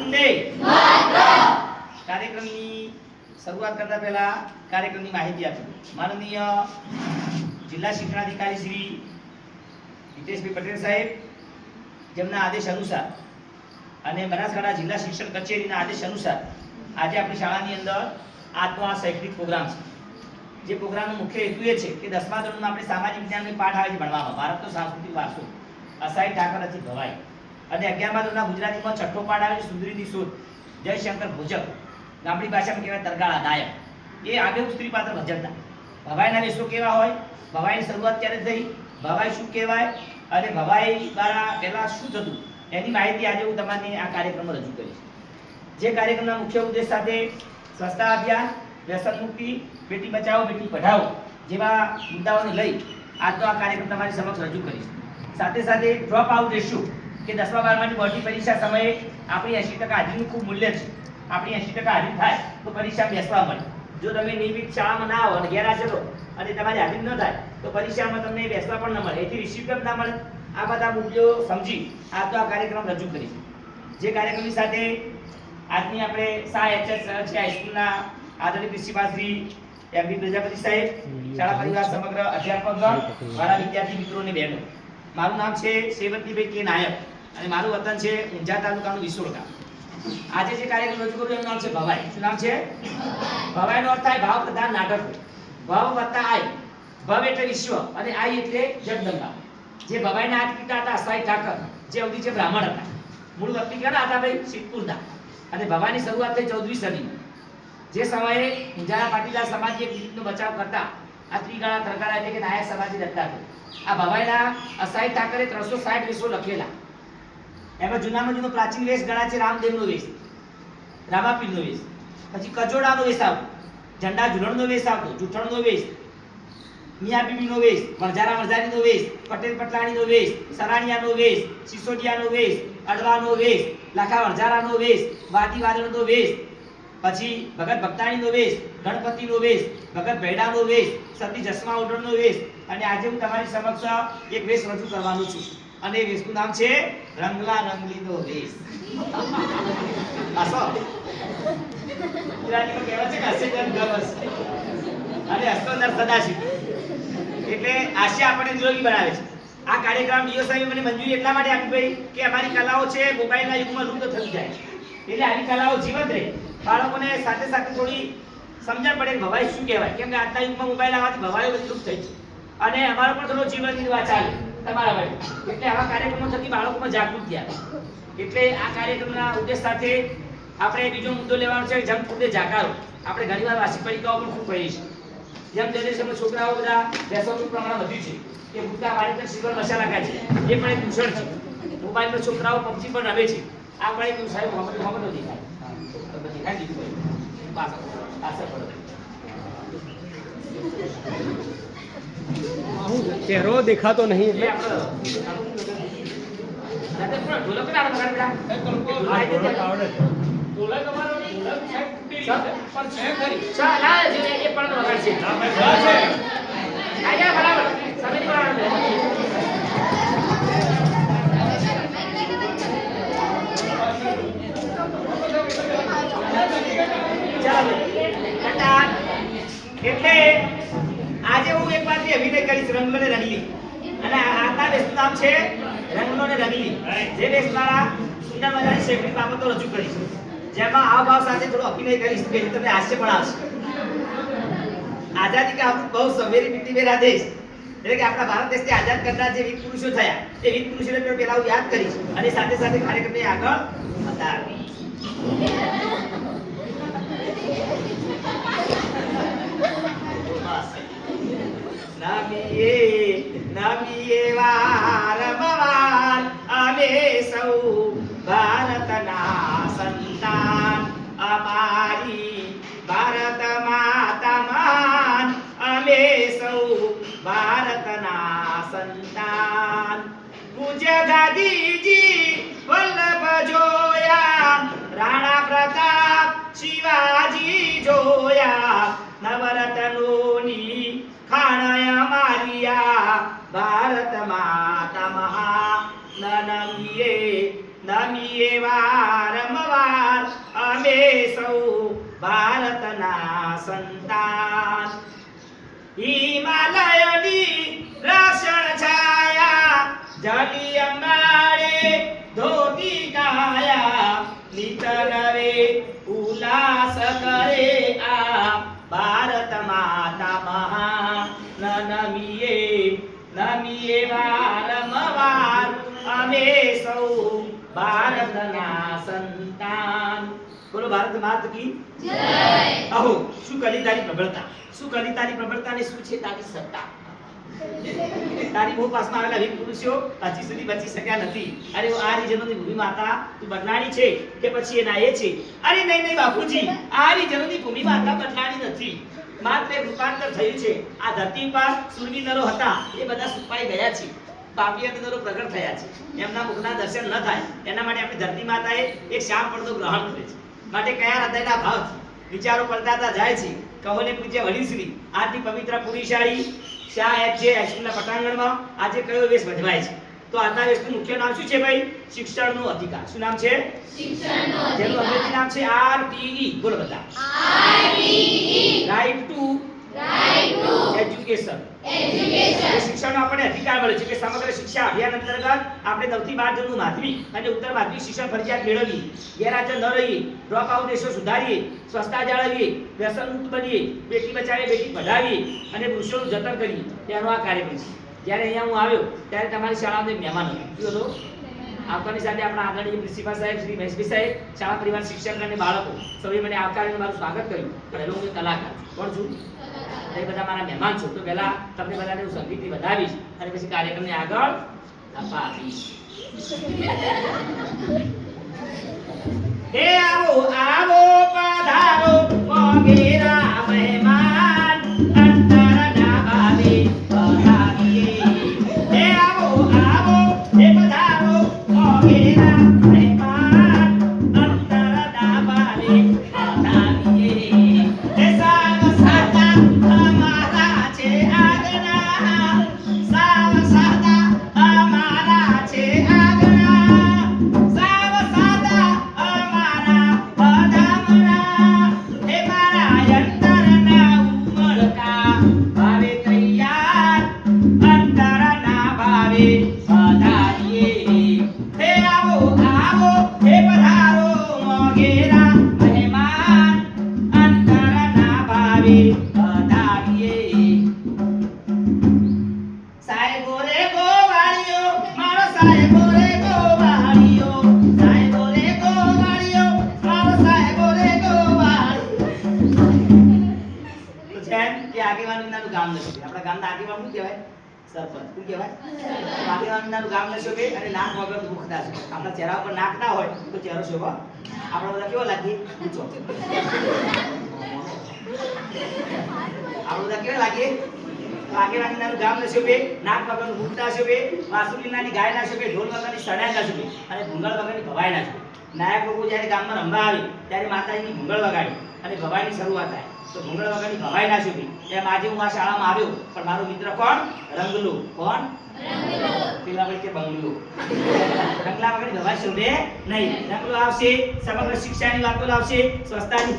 વંદે કાર્યક્રમની શરૂઆત કરતા પહેલા કાર્યક્રમની માહિતી આપી. માનનીય જિલ્લા શિક્ષણાધિકારી શ્રી હિતેશભાઈ પટેલ સાહેબ જેમના આદેશ અનુસાર અને બનાસકાંઠા જિલ્લા શિક્ષણ કચેરીના આદેશ અનુસાર આજે આપણી શાળાની અંદર આજનો આ શૈક્ષણિક પ્રોગ્રામ છે. જે પ્રોગ્રામનો મુખ્ય હેતુ એ છે કે 10મા ધોરણમાં આપણે સામાજિક વિજ્ઞાનનો પાઠ આવે છે ભણવામાં, ભારતનો સાંસ્કૃતિક વારસો, અસાઈ ઠાકરથી ભવાઈ, અને 11મા ધોરણના ગુજરાતીમાં છઠ્ઠો પાઠ આવે છે સુંદરીની શોધ, જયશંકર ભોજક, ગામડી ભાષામાં કહેવાય તરગાળા દાયક. એ આબેહૂબ સ્ત્રી પાત્ર ભજવતા. ભવાઈના વેશો કેવા હોય, ભવાઈની શરૂઆત ક્યારે થઈ, ભવાઈ શું કહેવાય અને ભવાઈ દ્વારા પહેલા શું થતું, એની માહિતી આજે હું તમને આ કાર્યક્રમમાં રજૂ કરીશ. જે કાર્યક્રમના મુખ્ય ઉદ્દેશ સાથે સ્વચ્છતા અભિયાન, વ્યસન મુક્તિ, બેટી બચાવો બેટી પઢાઓ જેવા મુદ્દાઓને લઈ આજનો આ કાર્યક્રમ તમારી સમક્ષ રજૂ કરીશ. સાથે સાથે ડ્રોપ આઉટ રેશિયો કે 10મા 12માની બોર્ડની પરીક્ષા સમયે આપણી 80% હાજરીનું ખૂબ મૂલ્ય છે. આપણી 80% હાજરી થાય તો પરીક્ષા બેસવા મળે. જો તમે નિયમિત શાળામાં ના આવો અને ગેરહાજર રહો અને તમારી હાજરી ન થાય તો પરીક્ષામાં તમને બેસવા પણ ન મળે, એથી રિસિપ્ટ ના મળે. આ બધા મુદ્દાઓ સમજી આજનો આ કાર્યક્રમ રજૂ કરીશું. જે કાર્યક્રમની સાથે આજની આપણે શાહ એચએસ હાઈસ્કૂલના આદરણીય પ્રિન્સિપાલ શ્રી એમબી પ્રજાપતિ સાહેબ, શાળા પરિવાર સમગ્ર અધ્યાપકગણ, મારા વિદ્યાર્થી મિત્રો અને બહેનો, મારું નામ છે સેવંતીભાઈ કે નાયક અને મારું વતન છે ઊંઝા તાલુકાનું વિસોળ ગામ. આજે જે કાર્યક્રમ રજૂ કરું એનું નામ છે ભવાઈ. શું નામ છે? ભવાઈનો અર્થ થાય ભાવ પ્રધાન નાટક. ભવ વત્તા આઈ. ભવ એટલે વિશ્વ અને આઈ એટલે જગદંબા. જે ભવાઈના આઠ પિતા હતા અસાઈ ઠાકર, જે અવધી છે બ્રાહ્મણ હતા. મૂળ વતની ક્યાંના હતા ભાઈ? સિદ્ધપુરના. અને ભવાની શરૂઆત થઈ 14મી સદીમાં. જે સમયે ઊંઝાના પાટીદાર સમાજે બીજનો બચાવ કરતા આ ત્રિગાળા તરગાળા એટલે કે નાયક સમાજની રચના થઈ. આ ભવાઈના અસાઈ ઠાકરે 360 વેશો લખેલા. એમાં જૂનામાં જૂનો પ્રાચીન વેશ ગણાય છે રામદેવનો વેશ, રામાપીરનો વેશ, પછી કજોડાનો વેશ આવતો, ઝંડા ઝુલણનો વેશ આવતો, જૂઠણનો વેશ, મિયા બીબીનો વેશ, વણઝારા વણઝારીનો વેશ, પટેલ પટલાણીનો વેશ, સરાણિયાનો વેશ, સિસોડિયાનો વેશ, અડવાનો વેશ, લાખા વણઝારાનો વેશ, વાદી વાદળનો વેશ, પછી ભગત ભક્તાણીનો વેશ, ગણપતિનો વેશ, ભગત ભેડાનો વેશ, સતી જસમા ઓઢણનો વેશ. અને આજે હું તમારી સમક્ષ એક વેશ રજૂ કરવાનો છું અને એ વેશનું નામ છે રંગલા રંગલીનો વેશ. આસો ગુજરાતીમાં કહેવાય છે કે હસે જન ગવસ અને હસતો નર સદાશિવ. એટલે હાસ્ય આપણને નિરોગી બનાવે છે. આ કાર્યક્રમ ડીઓ સાહેબે મને મંજૂરી એટલા માટે આપી ભાઈ કે અમારી કલાઓ છે મોબાઈલના યુગમાં લુપ્ત થઈ જાય, એટલે આવી કલાઓ જીવંત રહે, બાળકોને સાથે સાથે થોડી સમજણ પડે કે ભવાઈ શું કહેવાય. કેમ કે આજના યુગમાં મોબાઈલ આવવાથી ભવાઈઓ બધી લુપ્ત થઈ છે અને અમારો પણ થોડો જીવન નિર્વાહ ચાલે તમારા માટે. એટલે આવા કાર્યક્રમો થકી બાળકોમાં જાગૃતિ આવે. એટલે આ કાર્યક્રમના ઉદ્દેશ સાથે આપણે બીજો મુદ્દો લેવાનો છે જંક ફૂડે જાકારો. આપણે ઘણીવાર વાર્ષિક પરીક્ષાઓ પણ ખૂબ પડી છે. જેમ જનરેશનમાં છોકરાઓ બધા વ્યસનનું પ્રમાણ વધ્યું છે કે ગુટકા વાળીને સિગરેટ મસાલા ખાય છે, એ પણ એક દૂષણ છે. મોબાઈલમાં છોકરાઓ પબજી પણ રમે છે, આ પણ એક સાહેબ મોહમ્મદ દેખાય તો બધી ખાઈ દીધું પાછળ ચહેરો દેખાતો નહીં એટલે ઢોલક ના આવડે એટલે આજે હું એક વાર અભિનય કરીશ રંગલો ને રંગલી. અને આજના વેશનું નામ છે રંગલો ને રંગલી. જે વેશ દ્વારા સુંદર મજાની શૈક્ષણિક બાબતો રજૂ કરીશ, જેમાં હાવભાવ સાથે થોડો અભિનય કરીશ કે તમને હાસ્ય પણ આવશે. આઝાદી કે આપણું બહુ સવેરી મીઠી મેરા દેશ, એટલે કે આપણા ભારત દેશને આઝાદ કરનાર જે વીર પુરુષો થયા એ વીર પુરુષોને પહેલા હું યાદ કરીશ અને સાથે સાથે કાર્યક્રમને આગળ વધારીશ. નમીએ વારંવાર અમે સૌ ભારતના સંતાન, અમારી ભારત માતા મહાન, અમે સૌ ભારતના સંતાન. પૂજ્ય ગાંધીજી વલ્લભ જોયા, રાણા પ્રતાપ શિવાજી જોયા, નવરત્નોની ખાણય મારિયા, ભારત માતા મહા નમીએ વારંવાર સંતાન હિમાલયની રક્ષણ છાયા જલી અંબાડે ધોતી કાયા નિતર રે ઉલ્લાસ કરે આ ભારત માતા મહાન નમીએ વારંવાર અમે સૌ ભારતના સંતાન બોલો ભારત માતા કી જય અહો શું કરી તારી પ્રબળતા ને શું છે તારી સત્તા તારી બહુ પાસમાં આવેલા વીર પુરુષો હજી સુધી બચી શક્યા નથી અરે આ રીજનોની ભૂમિ માતા તું બદલાણી છે કે પછી એના એ છે અરે નહીં બાપુજી આ રીજનોની ભૂમિ માતા બદલાણી નથી માત્ર એક રૂપાંતર થયું છે આ ધરતી પર સુરવી નરો હતા એ બધા સુપાઈ ગયા છે પાપિયા નરો પ્રગટ થયા છે એમના મુખના દર્શન ન થાય એના માટે આપણી ધરતી માતાએ એક શ્યામ પડદો ગ્રહણ કરે છે માટે કયા હૃદયના ભાવ વિચારો પલટાતા જાય છે કહોને પૂજ્ય વડીશ્રી આથી પવિત્ર પુરીશાળી શાહ જે હાઈસ્કૂલના પટાંગણમાં આજે કયો વેશ ભજવાય છે તો આજના વેશનું મુખ્ય નામ શું છે ભાઈ શિક્ષણનો અધિકાર શું નામ છે શિક્ષણનો અધિકાર જેનું અંગ્રેજી નામ છે RTE બોલો બધા રાઈટ ટુ એજ્યુકેશન એ શિક્ષણનો આપણને અધિકાર મળ્યો છે કે સમગ્ર શિક્ષા અભિયાન અંતર્ગત આપણે 9 થી 12 ધોરણનું માધ્યમિક અને ઉત્તર માધ્યમિક શિક્ષણ ફરજિયાત મેળવીએ ગેરહાજર ન રહીએ ડ્રોપ આઉટ રેશિયો સુધારીએ સ્વચ્છતા જાળવીએ વ્યસન મુક્ત બનીએ બેટી બચાવીએ બેટી પઢાવીએ અને વૃક્ષોનું જતન કરીએ તેનો આ કાર્યક્રમ છે જ્યારે અહીંયા હું આવ્યો ત્યારે તમારી શાળામાં એક મહેમાન હતો શું હતો આવતાની સાથે આપણા આદરણીય પ્રિન્સિપાલ સાહેબ શ્રી મહેશભાઈ સાહેબ શાળા પરિવાર શિક્ષક અને બાળકો સૌએ મને આવકારીને મારું સ્વાગત કર્યું પણ હવે હું કલાકાર કોણ છું એ બધા મારા મહેમાન છો તો પહેલા તમને બધાને હું સંગીતથી વધાવીશ અને પછી કાર્યક્રમને આગળ અપાવીશ હે આવો પધારો મોગેરા મહેમાન અંતરના ભાવે પધારીએ હે આવો હે પધારો મોગેરા મહેમાન અંતરના ભાવે પધારીએ હે સાવ સાતા અમારા છે આગના સાવ સાતા અમારા છે આગના સાવ સાતા અમારા પધામણા હે મારા અંતરના ઉમળકા ભાવે તૈયાર અંતરના ભાવે પધારીએ હે આવો હે પધારો મોગેરા મહેમાન અંતરના ભાવે પધારીએ સાહેબો રે ગોવાળીઓ મારો સાહેબો રે ગોવાળીઓ સાહેબો રે ગોવાળીઓ મારો સાહેબો રે ગોવાળીઓ તો જેમ કે આગેવાનનું નાનું ગામ નથી આપણા ગામના આગેવાન શું કહેવાય સરપંચ શું કહેવાય આગેવાનનું નાનું ગામ નશો કે અને નાક વગર દુખતા છે આપણા ચહેરા ઉપર નાક ના હોય તો ચહેરો શોભા આપણા બધા કેવો લાગે ઊંચો આપણે બધા કેવા લાગે આગેવાની નાનું ગામ ન શોભે નાક વગરનું મુખ ના શોભે વાસુલી નાની ગાય ના શોભે ઢોલ વગરની સડાય ના શોભે અને ભૂંગળ વગરની ભવાઈ ના શોભે નાયક લોકો જ્યારે ગામમાં રમવા આવે ત્યારે માતાજીની ભૂંગળ વગાડી અને ભવાઈની શરૂઆત થાય તો ભૂંગળ વગરની ભવાઈ ના શોભે એમ આજે હું આ શાળામાં આવ્યો પણ મારો મિત્ર કોણ રંગલો કોણ રંગલો પેલા ભાઈ કે બંગલો રંગલા વગરની ભવાઈ શોભે નહીં રંગલો આવશે સમગ્ર શિક્ષાની વાતો લાવશે સ્વચ્છતાની